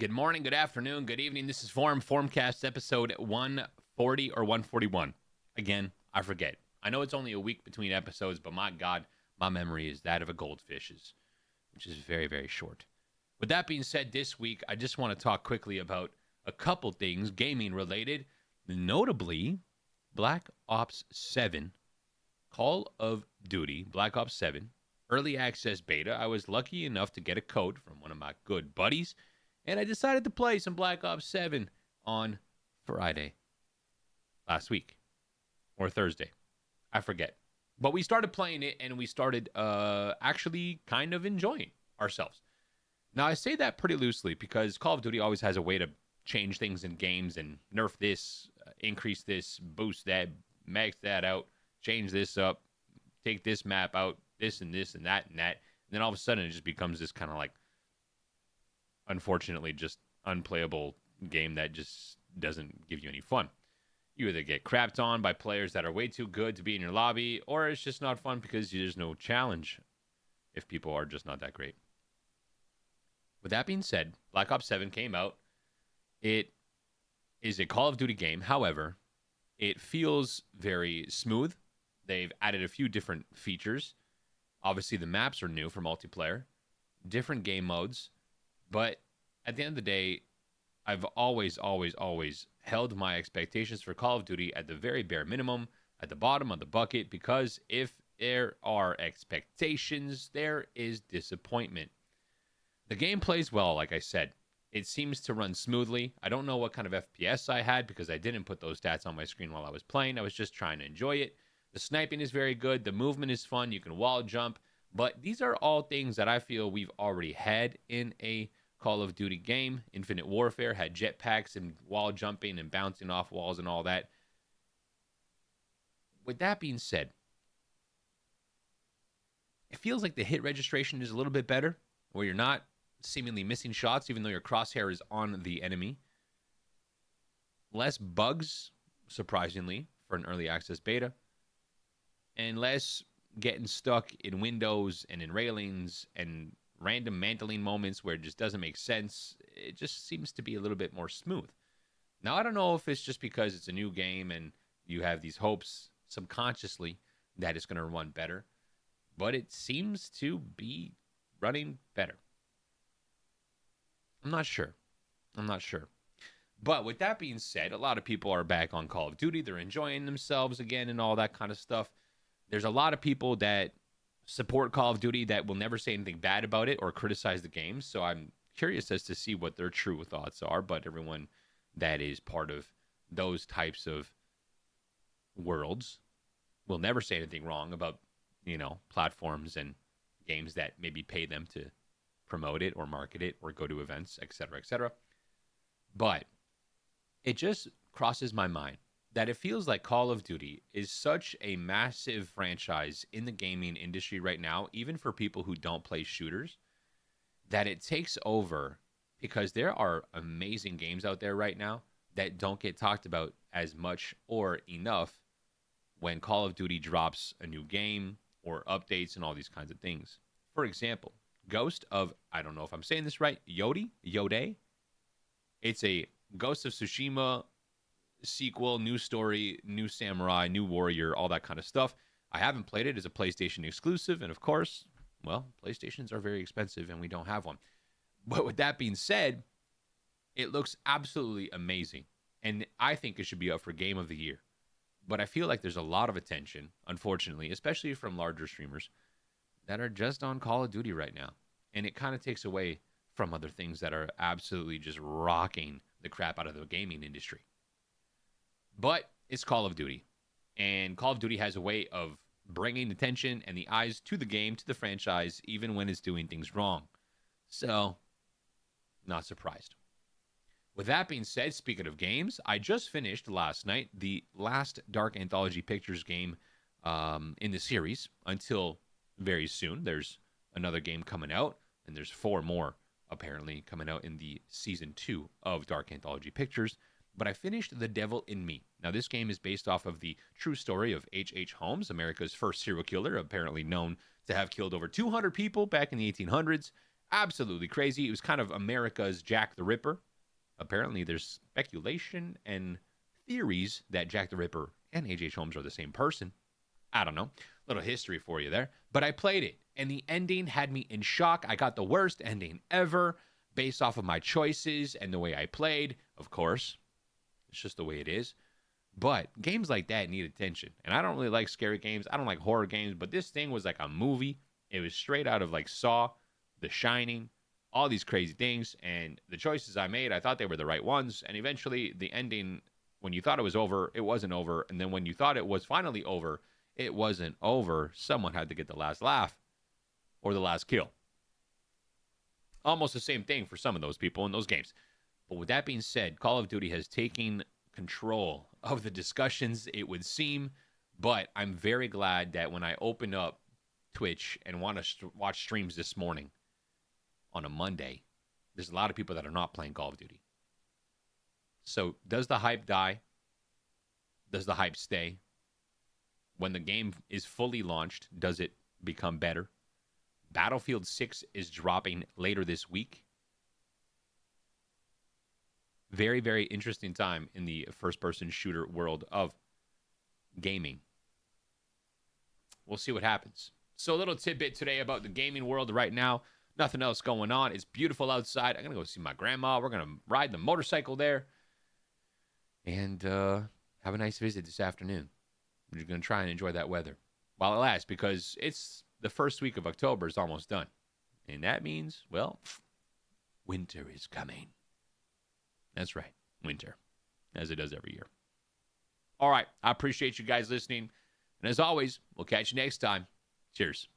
Good morning, good afternoon, good evening. This is Formcast episode 140 or 141. Again, I forget. I know it's only a week between episodes, but my God, my memory is that of a goldfish's, which is very, very short. With that being said, this week, I just want to talk quickly about a couple things gaming related, notably Black Ops 7, Call of Duty, Black Ops 7, early access beta. I was lucky enough to get a code from one of my good buddies, and I decided to play some Black Ops 7 on Friday last week or Thursday. I forget. But we started playing it and we started actually kind of enjoying ourselves. Now, I say that pretty loosely because Call of Duty always has a way to change things in games and nerf this, increase this, boost that, max that out, change this up, take this map out, this and this and that and that. And then all of a sudden it just becomes this kind of like, unfortunately, just unplayable game that just doesn't give you any fun. You either get crapped on by players that are way too good to be in your lobby, or it's just not fun because there's no challenge if people are just not that great. With that being said, Black Ops 7 came out. It is a Call of Duty game. However, it feels very smooth. They've added a few different features. Obviously, the maps are new for multiplayer, different game modes. But at the end of the day, I've always held my expectations for Call of Duty at the very bare minimum, at the bottom of the bucket, because if there are expectations, there is disappointment. The game plays well, like I said. It seems to run smoothly. I don't know what kind of FPS I had because I didn't put those stats on my screen while I was playing. I was just trying to enjoy it. The sniping is very good. The movement is fun. You can wall jump. But these are all things that I feel we've already had in a Call of Duty game. Infinite Warfare had jetpacks and wall jumping and bouncing off walls and all that. With that being said, it feels like the hit registration is a little bit better, where you're not seemingly missing shots even though your crosshair is on the enemy. Less bugs, surprisingly, for an early access beta. And less getting stuck in windows and in railings and random mantling moments where it just doesn't make sense. It just seems to be a little bit more smooth. Now, I don't know if it's just because it's a new game and you have these hopes subconsciously that it's going to run better, but it seems to be running better. I'm not sure. But with that being said, a lot of people are back on Call of Duty. They're enjoying themselves again and all that kind of stuff. There's a lot of people that support Call of Duty that will never say anything bad about it or criticize the game. So I'm curious as to see what their true thoughts are. But everyone that is part of those types of worlds will never say anything wrong about, platforms and games that maybe pay them to promote it or market it or go to events, etc., etc. But it just crosses my mind that it feels like Call of Duty is such a massive franchise in the gaming industry right now, even for people who don't play shooters, that it takes over because there are amazing games out there right now that don't get talked about as much or enough when Call of Duty drops a new game or updates and all these kinds of things. For example, Ghost of, I don't know if I'm saying this right, Yode? It's a Ghost of Tsushima sequel, new story, new samurai, new warrior, all that kind of stuff. I haven't played it as a PlayStation exclusive, and of course, well, PlayStations are very expensive and we don't have one. But with that being said, it looks absolutely amazing, and I think it should be up for Game of the Year. But I feel like there's a lot of attention, unfortunately, especially from larger streamers, that are just on Call of Duty right now. And it kind of takes away from other things that are absolutely just rocking the crap out of the gaming industry. But it's Call of Duty. And Call of Duty has a way of bringing attention and the eyes to the game, to the franchise, even when it's doing things wrong. So, not surprised. With that being said, speaking of games, I just finished last night the last Dark Anthology Pictures game in the series until very soon. There's another game coming out, and there's 4 more apparently coming out in the season 2 of Dark Anthology Pictures. But I finished The Devil in Me. Now, this game is based off of the true story of H.H. Holmes, America's first serial killer, apparently known to have killed over 200 people back in the 1800s. Absolutely crazy. It was kind of America's Jack the Ripper. Apparently, there's speculation and theories that Jack the Ripper and H.H. Holmes are the same person. I don't know. Little history for you there. But I played it, and the ending had me in shock. I got the worst ending ever based off of my choices and the way I played. Of course, it's just the way it is. But games like that need attention. And I don't really like scary games. I don't like horror games. But this thing was like a movie. It was straight out of like Saw, The Shining, all these crazy things. And the choices I made, I thought they were the right ones. And eventually, the ending, when you thought it was over, it wasn't over. And then when you thought it was finally over, it wasn't over. Someone had to get the last laugh or the last kill. Almost the same thing for some of those people in those games. But with that being said, Call of Duty has taken control of the discussions, it would seem. But I'm very glad that when I open up Twitch and want to watch streams this morning on a Monday, there's a lot of people that are not playing Call of Duty. So does the hype die? Does the hype stay? When the game is fully launched, does it become better? Battlefield 6 is dropping later this week. Very, very interesting time in the first-person shooter world of gaming. We'll see what happens. So a little tidbit today about the gaming world right now. Nothing else going on. It's beautiful outside. I'm going to go see my grandma. We're going to ride the motorcycle there and have a nice visit this afternoon. We're going to try and enjoy that weather while it lasts, because it's the first week of October is almost done. And that means, well, winter is coming. That's right, winter, as it does every year. All right, I appreciate you guys listening. And as always, we'll catch you next time. Cheers.